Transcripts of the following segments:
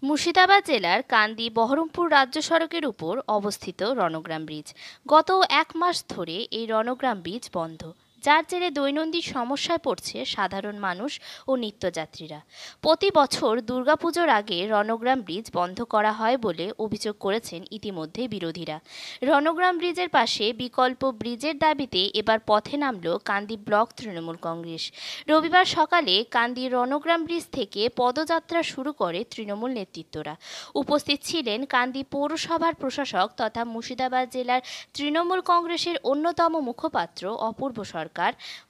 মুর্শিদাবাদ জেলার কান্দি বহরমপুর রাজ্য সড়কের উপর অবস্থিত রণগ্রাম ব্রিজ গত 1 মাস ধরে এই রণগ্রাম ব্রিজ বন্ধ, যার জেরে দৈনন্দিন সমস্যায় পড়ছে সাধারণ মানুষ ও নিত্যযাত্রীরা। প্রতি বছর দুর্গাপুজোর আগে রণগ্রাম ব্রিজ বন্ধ করা হয় বলে অভিযোগ করেছেন ইতিমধ্যে বিরোধীরা। রণগ্রাম ব্রিজের পাশে বিকল্প ব্রিজের দাবিতে এবার পথে নামল কান্দি ব্লক তৃণমূল কংগ্রেস। রবিবার সকালে কান্দি রণগ্রাম ব্রিজ থেকে পদযাত্রা শুরু করে তৃণমূল নেতৃত্বরা। উপস্থিত ছিলেন কান্দি পৌরসভার প্রশাসক তথা মুর্শিদাবাদ জেলার তৃণমূল কংগ্রেসের অন্যতম মুখপাত্র অপূর্ব সরকার,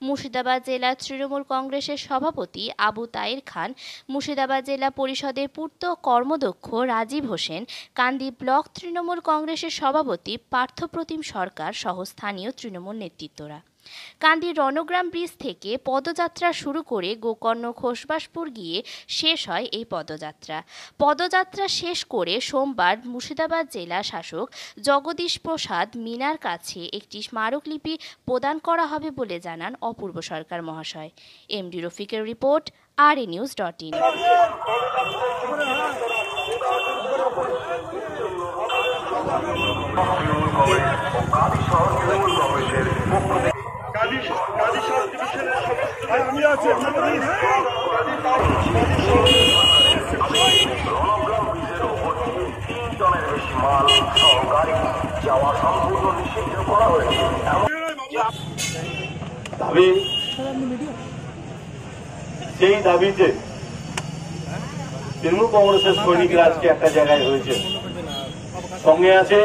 মুর্শিদাবাদ জেলা তৃণমূল কংগ্রেসের সভাপতি আবু তায়ের খান, মুর্শিদাবাদ জেলা পরিষদের পূর্ত কর্মদক্ষ রাজীব হোসেন, কান্দি ব্লক তৃণমূল কংগ্রেসের সভাপতি পার্থপ্রতিম সরকার সহ স্থানীয় তৃণমূল নেতৃত্বরা। কান্দি রণগ্রাম ব্রিজ থেকে পদযাত্রা শুরু করে গোকর্ণ খোসবাসপুর গিয়ে শেষ হয় এই পদযাত্রা শেষ করে সোমবার মুর্শিদাবাদ জেলা শাসক জগদীশ প্রসাদ মিনার কাছে একটি স্মারকলিপি প্রদান করা হবে বলে জানান অপূর্ব সরকার মহাশয়। এমডি রফিকের রিপোর্ট, RAnews.in। সেই দাবিতে তৃণমূল কংগ্রেসের সৈনিকরা আজকে একটা জায়গায় হয়েছে। সঙ্গে আছে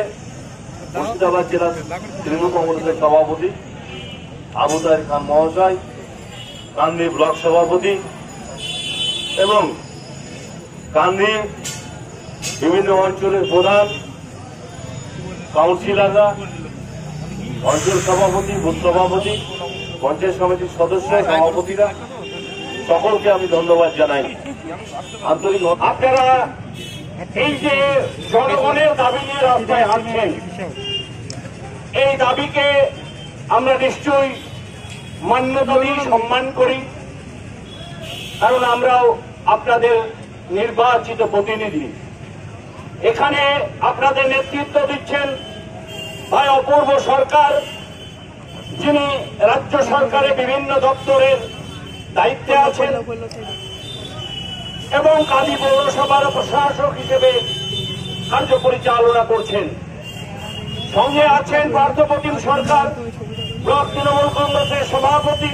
মুর্শিদাবাদ জেলা তৃণমূল কংগ্রেসের সভাপতি আবু তায়ের খান মহাশয়, কান্দি ব্লক সভাপতি এবং কান্দি বিভিন্ন অঞ্চলের প্রধান, কাউন্সিলররা, অঞ্চল সভাপতি, বুথ সভাপতি, পঞ্চায়েত সমিতির সদস্য, সভাপতিরা, সকলকে আমি ধন্যবাদ জানাই আন্তরিক। আপনারা এই যে জনগণের দাবি নিয়ে রাস্তায় হাঁটছেন, এই দাবিকে আমরা নিশ্চয়ই মান্যতা দিই, সম্মান করি, কারণ আমরাও আপনাদের নির্বাচিত প্রতিনিধি। এখানে আপনাদের নেতৃত্ব দিচ্ছেন ভাই অপূর্ব সরকার, যিনি রাজ্য সরকারের বিভিন্ন দপ্তরের দায়িত্বে আছেন এবং কান্দি পৌরসভার প্রশাসক হিসেবে কার্য পরিচালনা করছেন। সঙ্গে আছেন পার্থপ্রতিম সরকার, ব্লক তৃণমূল কংগ্রেসের সভাপতি,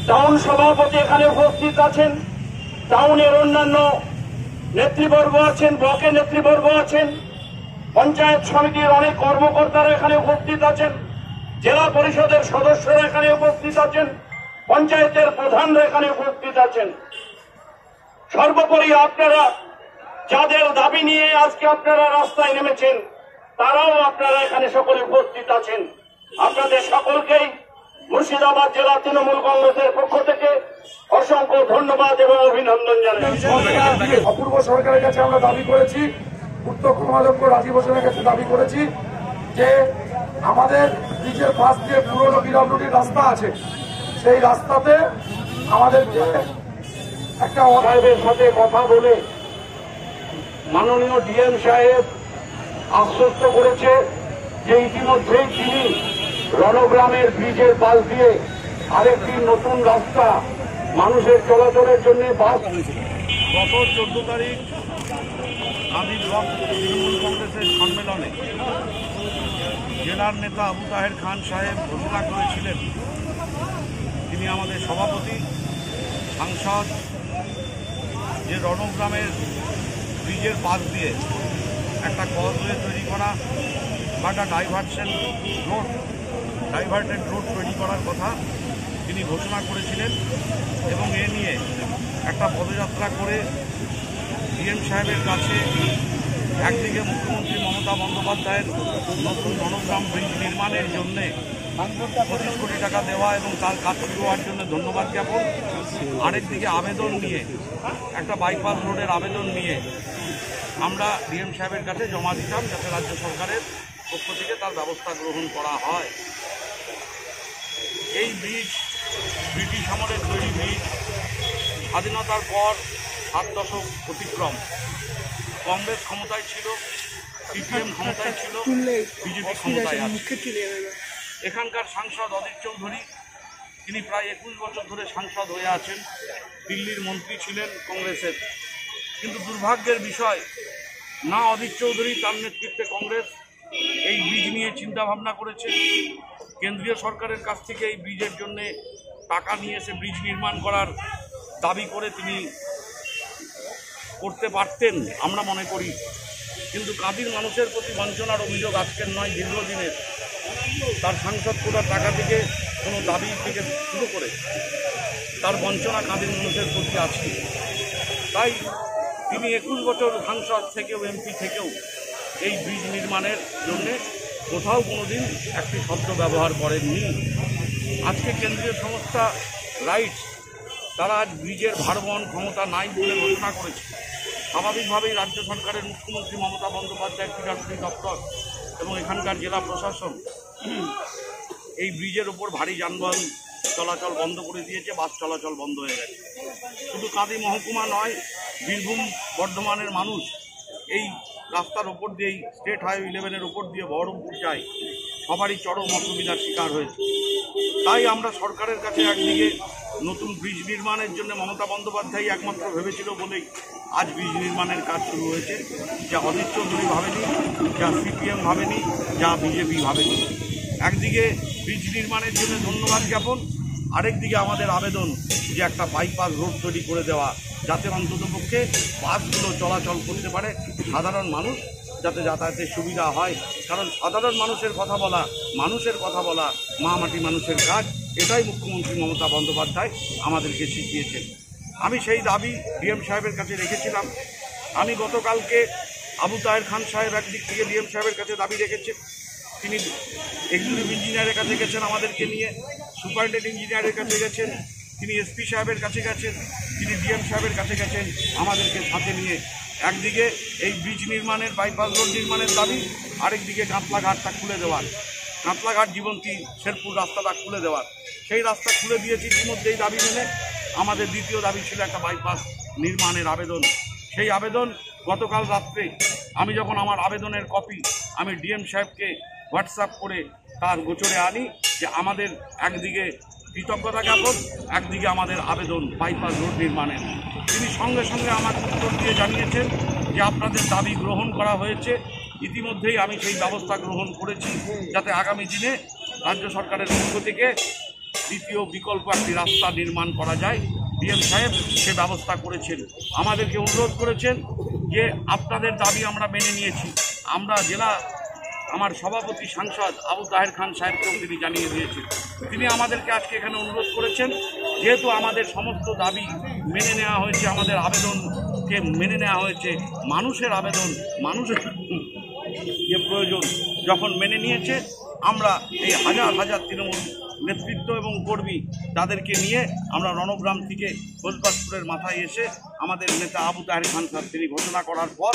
টাউন সভাপতি এখানে উপস্থিত আছেন, টাউনের অন্যান্য নেতৃবর্গ আছেন, ব্লকের নেতৃবর্গ আছেন, পঞ্চায়েত সমিতির অনেক কর্মকর্তারা এখানে উপস্থিত আছেন, জেলা পরিষদের সদস্যরা এখানে উপস্থিত আছেন, পঞ্চায়েতের প্রধানরা এখানে উপস্থিত আছেন। সর্বোপরি আপনারা যাদের দাবি নিয়ে আজকে আপনারা রাস্তায় নেমেছেন, তারাও আপনারা এখানে সকলে উপস্থিত আছেন। আপনাদের সকলকেই মুর্শিদাবাদ জেলা তৃণমূল কংগ্রেসের পক্ষ থেকে অসংখ্য ধন্যবাদ এবং অভিনন্দন জানাই। অপূর্ব সরকারের কাছে আমরা দাবি করেছি, পূর্ত কর্মাধ্যক্ষ রাজীব হোসেনের কাছে দাবি করেছি যে আমাদের ব্রিজের পাশ দিয়ে পুরনো বিরামরুটির রাস্তা আছে, সেই রাস্তাতে আমাদেরকে একটা সাহেবের সাথে কথা বলে মাননীয় ডিএম সাহেব আশ্বস্ত করেছে যে ইতিমধ্যেই তিনি রণগ্রামের ব্রিজের পাশ দিয়ে আরেকটি নতুন রাস্তা মানুষের চলাচলের জন্য বাস। গত 14 তারিখ কান্দি ব্লক তৃণমূল কংগ্রেসের সম্মেলনে জেলার নেতা আবু তাহের খান সাহেব ঘোষণা করেছিলেন তিনি আমাদের সভাপতি সাংসদ যে রণগ্রামের ব্রিজের পাশ দিয়ে একটা কজওয়ে তৈরি করা বা একটা ডাইভার্টেড রোড তৈরি করার কথা তিনি ঘোষণা করেছিলেন এবং এ নিয়ে একটা পদযাত্রা করে ডিএম সাহেবের কাছে একদিকে মুখ্যমন্ত্রী মমতা বন্দ্যোপাধ্যায়ের নতুন রণগ্রাম ব্রিজ নির্মাণের জন্যে 25 কোটি টাকা দেওয়া এবং তার কাজ শুরু হওয়ার জন্য ধন্যবাদ জ্ঞাপন, আরেকদিকে আবেদন নিয়ে একটা বাইপাস রোডের আবেদন নিয়ে আমরা ডিএম সাহেবের কাছে জমা দিতাম যাতে রাজ্য সরকারের পক্ষ থেকে তার ব্যবস্থা গ্রহণ করা হয়। এই ব্রিজ ব্রিটিশ আমলের তৈরি ব্রিজ, স্বাধীনতার পর 7 দশক অতিক্রম কংগ্রেস ক্ষমতায় ছিল, সিপিএম ক্ষমতায় ছিল, বিজেপি ক্ষমতায় আছে। এখানকার সাংসদ অধীর চৌধুরী তিনি প্রায় 21 বছর ধরে সাংসদ হয়ে আছেন, দিল্লির মন্ত্রী ছিলেন কংগ্রেসের। কিন্তু দুর্ভাগ্যের বিষয়, না অধীর চৌধুরী তার নেতৃত্বে কংগ্রেস এই ব্রিজ নিয়ে চিন্তাভাবনা করেছে, কেন্দ্রীয় সরকারের কাছ থেকে এই ব্রিজের জন্যে টাকা নিয়ে এসে ব্রিজ নির্মাণ করার দাবি করে তিনি করতে পারতেন আমরা মনে করি। কিন্তু কাদির মানুষের প্রতি বঞ্চনার অভিযোগ আজকের নয়, দীর্ঘদিনের। তার সাংসদ কোটার টাকা থেকে কোনো দাবি থেকে শুরু করে তার বঞ্চনা কাদির মানুষের প্রতি আছে। তাই তিনি 21 বছর সাংসদ থেকেও, এমপি থেকেও এই ব্রিজ নির্মাণের জন্যে কোথাও কোনোদিন একটি শব্দ ব্যবহার করেননি। আজকে কেন্দ্রীয় সংস্থা রাইটস তারা আজ ব্রিজের ভারবহন ক্ষমতা নাই বলে ঘোষণা করেছে। স্বাভাবিকভাবেই রাজ্য সরকারের মুখ্যমন্ত্রী মমতা বন্দ্যোপাধ্যায়, ক্রীড়ামন্ত্রী দপ্তর এবং এখানকার জেলা প্রশাসন এই ব্রিজের ওপর ভারী যানবাহন চলাচল বন্ধ করে দিয়েছে, বাস চলাচল বন্ধ হয়ে গেছে। শুধু কাঁদি মহকুমা নয়, বীরভূম বর্ধমানের মানুষ এই রাস্তার ওপর দিয়েই স্টেট হাইওয়ে 11-এর ওপর দিয়ে বহরমপুর যায়, সবারই চরম অসুবিধার শিকার হয়েছে। তাই আমরা সরকারের কাছে একদিকে নতুন ব্রিজ নির্মাণের জন্য মমতা বন্দ্যোপাধ্যায় একমাত্র ভেবেছিল বলেই আজ ব্রিজ নির্মাণের কাজ শুরু হয়েছে, যা অধীর চৌধুরী ভাবেনি, যা সিপিএম ভাবেনি, যা বিজেপি ভাবেনি। একদিকে ব্রিজ নির্মাণের জন্য ধন্যবাদ জ্ঞাপন, আরেকদিকে আমাদের আবেদন যে একটা বাইপাস রোড তৈরি করে দেওয়া, যাতে অন্ততপক্ষে বাসগুলো চলাচল করতে পারে, সাধারণ মানুষ যাতে যাতায়াতের সুবিধা হয়। কারণ সাধারণ মানুষের কথা বলা, মানুষের কথা বলা মা মাটি মানুষের কাজ, এটাই মুখ্যমন্ত্রী মমতা বন্দ্যোপাধ্যায় আমাদেরকে শিখিয়েছেন। আমি সেই দাবি ডিএম সাহেবের কাছে রেখেছিলাম। আমি গতকালকে আবু তাহের খান সাহেব একদিক থেকে ডিএম সাহেবের কাছে দাবি রেখেছেন, তিনি এক্সিকিউটিভ ইঞ্জিনিয়ারের কাছে গেছেন আমাদেরকে নিয়ে, সুপারিনটেন্ডেন্ট ইঞ্জিনিয়ারের কাছে গেছেন, তিনি এসপি সাহেবের কাছে গেছেন, তিনি ডিএম সাহেবের কাছে গেছেন আমাদেরকে সাথে নিয়ে। একদিকে এই ব্রিজ নির্মাণের, বাইপাস রোড নির্মাণের দাবি, আরেকদিকে কাঁতলাঘাটটা খুলে দেওয়ার, কাঁতলাঘাট জীবন্তী শেরপুর রাস্তাটা খুলে দেওয়ার। সেই রাস্তা খুলে দিয়েছি ইতিমধ্যেই দাবি মেনে। আমাদের দ্বিতীয় দাবি ছিল একটা বাইপাস নির্মাণের আবেদন। সেই আবেদন গতকাল রাত্রে আমি যখন আমার আবেদনের কপি আমি ডিএম সাহেবকে হোয়াটসঅ্যাপ করে তার গোচরে আনি যে আমাদের একদিকে কৃতজ্ঞতা জ্ঞাপন, একদিকে আমাদের আবেদন বাইপাস রোড নির্মাণের, তিনি সঙ্গে সঙ্গে আমার উত্তর দিয়ে জানিয়েছেন যে আপনাদের দাবি গ্রহণ করা হয়েছে। ইতিমধ্যেই আমি সেই ব্যবস্থা গ্রহণ করেছি যাতে আগামী দিনে রাজ্য সরকারের পক্ষ থেকে দ্বিতীয় বিকল্প একটি রাস্তা নির্মাণ করা যায়। ডিএম সাহেব সে ব্যবস্থা করেছেন, আমাদেরকে অনুরোধ করেছেন যে আপনাদের দাবি আমরা মেনে নিয়েছি। আমরা জেলা আমার সভাপতি সাংসদ আবু তাহের খান সাহেবকেও তিনি জানিয়ে দিয়েছেন। তিনি আমাদেরকে আজকে এখানে অনুরোধ করেছেন, যেহেতু আমাদের সমস্ত দাবি মেনে নেওয়া হয়েছে, আমাদের আবেদনকে মেনে নেওয়া হয়েছে, মানুষের আবেদন, মানুষের যে প্রয়োজন যখন মেনে নিয়েছে, আমরা এই হাজার হাজার তৃণমূল নেতৃত্ব এবং কর্মী তাদেরকে নিয়ে আমরা রণগ্রাম থেকে কোচবাসপুরের মাথায় এসে আমাদের নেতা আবু তাহের খান সাহেব তিনি ঘোষণা করার পর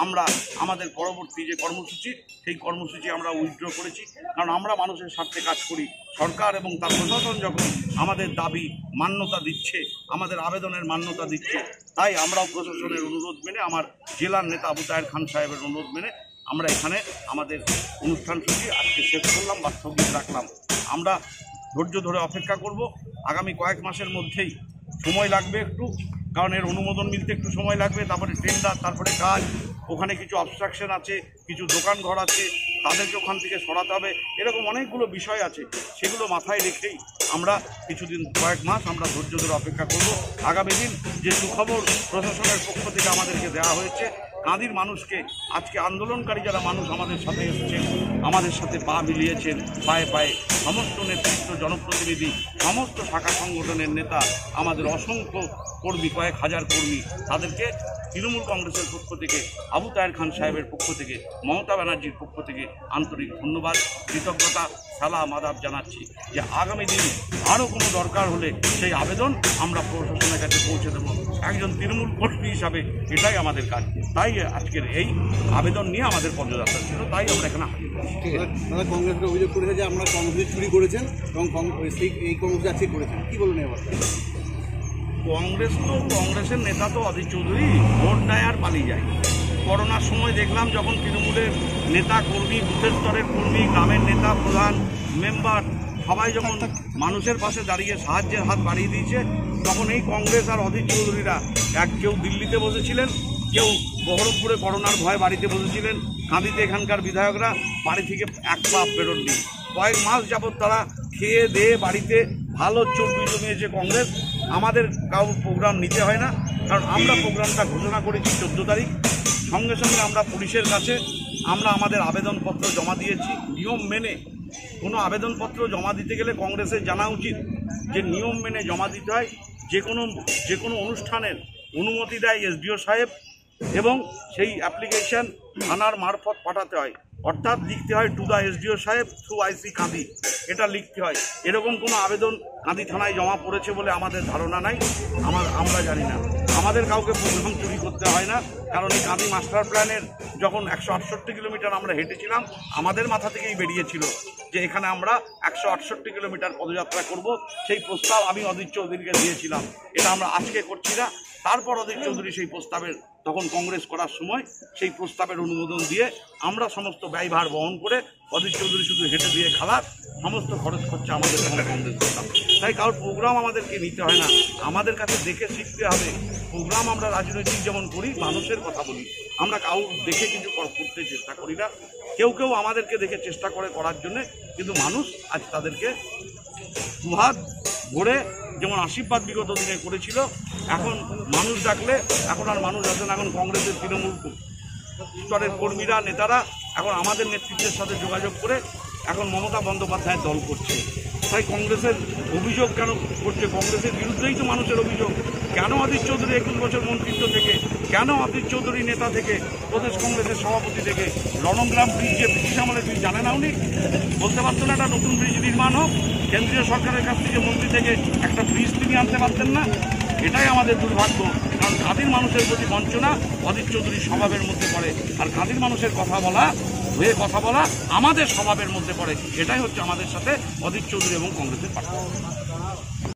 আমরা আমাদের পরবর্তী যে কর্মসূচি, সেই কর্মসূচি আমরা উইথড্র করেছি। কারণ আমরা মানুষের স্বার্থে কাজ করি। সরকার এবং তার প্রশাসন যখন আমাদের দাবি মান্যতা দিচ্ছে, আমাদের আবেদনের মান্যতা দিচ্ছে, তাই আমরাও প্রশাসনের অনুরোধ মেনে, আমার জেলার নেতা আবু তাহের খান সাহেবের অনুরোধ মেনে আমরা এখানে আমাদের অনুষ্ঠান সূচি আজকে শেষ করলাম বা স্থগিত রাখলাম। আমরা ধৈর্য ধরে অপেক্ষা করব। আগামী কয়েক মাসের মধ্যেই সময় লাগবে একটু, কারণ এর অনুমোদন মিলতে একটু সময় লাগবে, তারপরে টেন্ডার, তারপরে কাজ, ওখানে কিছু অবস্ট্রাকশন আছে, কিছু দোকান ঘর আছে, তাদেরকে ওখান থেকে সরাতে হবে, এরকম অনেকগুলো বিষয় আছে। সেগুলো মাথায় রেখেই আমরা কিছুদিন, কয়েক মাস আমরা ধৈর্য ধরে অপেক্ষা করব। আগামী দিন যে সুখবর প্রশাসনের পক্ষ থেকে আমাদেরকে দেওয়া হয়েছে, কাঁদির মানুষকে আজকে আন্দোলনকারী যারা মানুষ আমাদের সাথে এসেছেন, আমাদের সাথে পা মিলিয়েছেন, পায়ে পায়ে সমস্ত নেতৃত্ব, জনপ্রতিনিধি, সমস্ত শাখা সংগঠনের নেতা, আমাদের অসংখ্য কর্মী, কয়েক হাজার কর্মী, তাদেরকে তৃণমূল কংগ্রেসের পক্ষ থেকে, আবু তাহের খান সাহেবের পক্ষ থেকে, মমতা ব্যানার্জির পক্ষ থেকে আন্তরিক ধন্যবাদ, কৃতজ্ঞতা, সালাম আদাব জানাচ্ছি যে আগামী দিনে আরও কোনো দরকার হলে সেই আবেদন আমরা প্রশাসনের কাছে পৌঁছে দেব। একজন তৃণমূল কর্মী হিসাবে এটাই আমাদের কাজ। তাই আজকের এই আবেদন নিয়ে আমাদের পদযাত্রা ছিল, তাই আমরা এখানে হাজির হয়েছি। দাদা, কংগ্রেসকে অভিযোগ করেছে যে আপনারা কর্মসূচি চুরি করেছেন এবং এই কর্মসূচি আজকে করেছেন, কী বলবেন এবার? কংগ্রেসের নেতা তো অধীর চৌধুরী ভোট নেয় আর পালিয়ে যায়। করোনার সময় দেখলাম যখন তৃণমূলের নেতা কর্মী, বুথের স্তরের কর্মী, গ্রামের নেতা প্রধান মেম্বার সবাই যখন মানুষের পাশে দাঁড়িয়ে সাহায্যের হাত বাড়িয়ে দিয়েছে, তখন এই কংগ্রেস আর অধীর চৌধুরীরা কেউ দিল্লিতে বসেছিলেন, কেউ বহরমপুরে করোনার ভয় বাড়িতে বসেছিলেন, কাঁদিতে এখানকার বিধায়করা বাড়ি থেকে এক পা বেরোননি। কয়েক মাস যাবৎ তারা খেয়ে দিয়ে বাড়িতে ভালো চর্বি জমিয়েছে কংগ্রেস। আমাদের কারোর প্রোগ্রাম নিতে হয় না, কারণ আমরা প্রোগ্রামটা ঘোষণা করেছি 14 তারিখ। সঙ্গে সঙ্গে আমরা পুলিশের কাছে আমাদের আবেদনপত্র জমা দিয়েছি। নিয়ম মেনে কোনো আবেদনপত্র জমা দিতে গেলে কংগ্রেসের জানা উচিত যে নিয়ম মেনে জমা দিতে হয়। যে কোনো অনুষ্ঠানের অনুমতি দেয় এসডিও সাহেব, এবং সেই অ্যাপ্লিকেশন থানার মারফত পাঠাতে হয়, অর্থাৎ লিখতে হয় টু দ্য এসডিও সাহেব থ্রু আইসি কাঁদি, এটা লিখতে হয়। এরকম কোনো আবেদন কাঁদি থানায় জমা পড়েছে বলে আমাদের ধারণা নাই, আমরা জানি না। আমাদের কাউকে প্রোগ্রাম চুরি করতে হয় না, কারণ এই কাঁদি মাস্টার প্ল্যানের যখন 168 কিলোমিটার আমরা হেঁটেছিলাম, আমাদের মাথা থেকেই বেরিয়েছিল যে এখানে আমরা 168 কিলোমিটার পদযাত্রা করব। সেই প্রস্তাব আমি অধীর চৌধুরীকে দিয়েছিলাম, এটা আমরা আজকে করছি না। তারপর অধীর চৌধুরী সেই প্রস্তাবের, তখন কংগ্রেস করার সময় সেই প্রস্তাবের অনুমোদন দিয়ে আমরা সমস্ত ব্যয়ভার বহন করে অধীর চৌধুরী শুধু হেঁটে দিয়ে খালাস, সমস্ত খরচ খরচা আমাদের এখানে কংগ্রেস করতাম। তাই কারোর প্রোগ্রাম আমাদেরকে নিতে হয় না, আমাদের কাছে দেখে শিখতে হবে। প্রোগ্রাম আমরা রাজনৈতিক যেমন করি, মানুষের কথা বলি, আমরা কাউর দেখে কিছু করতে চেষ্টা করি না। কেউ আমাদেরকে দেখে চেষ্টা করে করার জন্যে, কিন্তু মানুষ আজ তাদেরকে দুহাত ভরে যেমন আশীর্বাদ বিগত দিনে করেছিল, এখন মানুষ ডাকলে এখন আর মানুষ আসে না। এখন কংগ্রেসের তৃণমূল স্তরের কর্মীরা, নেতারা এখন আমাদের নেতৃত্বের সাথে যোগাযোগ করে এখন মমতা বন্দ্যোপাধ্যায়ের দল করছে। তাই কংগ্রেসের অভিযোগ কেন করছে? কংগ্রেসের বিরুদ্ধেই তো মানুষের অভিযোগ। কেন অধীর চৌধুরী 21 বছর মন্ত্রিত্ব থেকে, কেন অধীর চৌধুরী নেতা থেকে, প্রদেশ কংগ্রেসের সভাপতি থেকে রণগ্রাম ব্রিজ যে ব্রিটিশ আমলে তুই জানে না, উনি বলতে পারতো না একটা নতুন ব্রিজ নির্মাণ হোক? কেন্দ্রীয় সরকারের কাছ থেকে মন্ত্রী থেকে একটা ব্রিজ তিনি আনতে পারতেন না? এটাই আমাদের দুর্ভাগ্য, কারণ কাদির মানুষের প্রতি বঞ্চনা অধীর চৌধুরীর স্বভাবের মধ্যে পড়ে, আর কাদির মানুষের কথা বলা আমাদের স্বভাবের মধ্যে পড়ে। এটাই হচ্ছে আমাদের সাথে অধীর চৌধুরী এবং কংগ্রেসের পার্থক্য।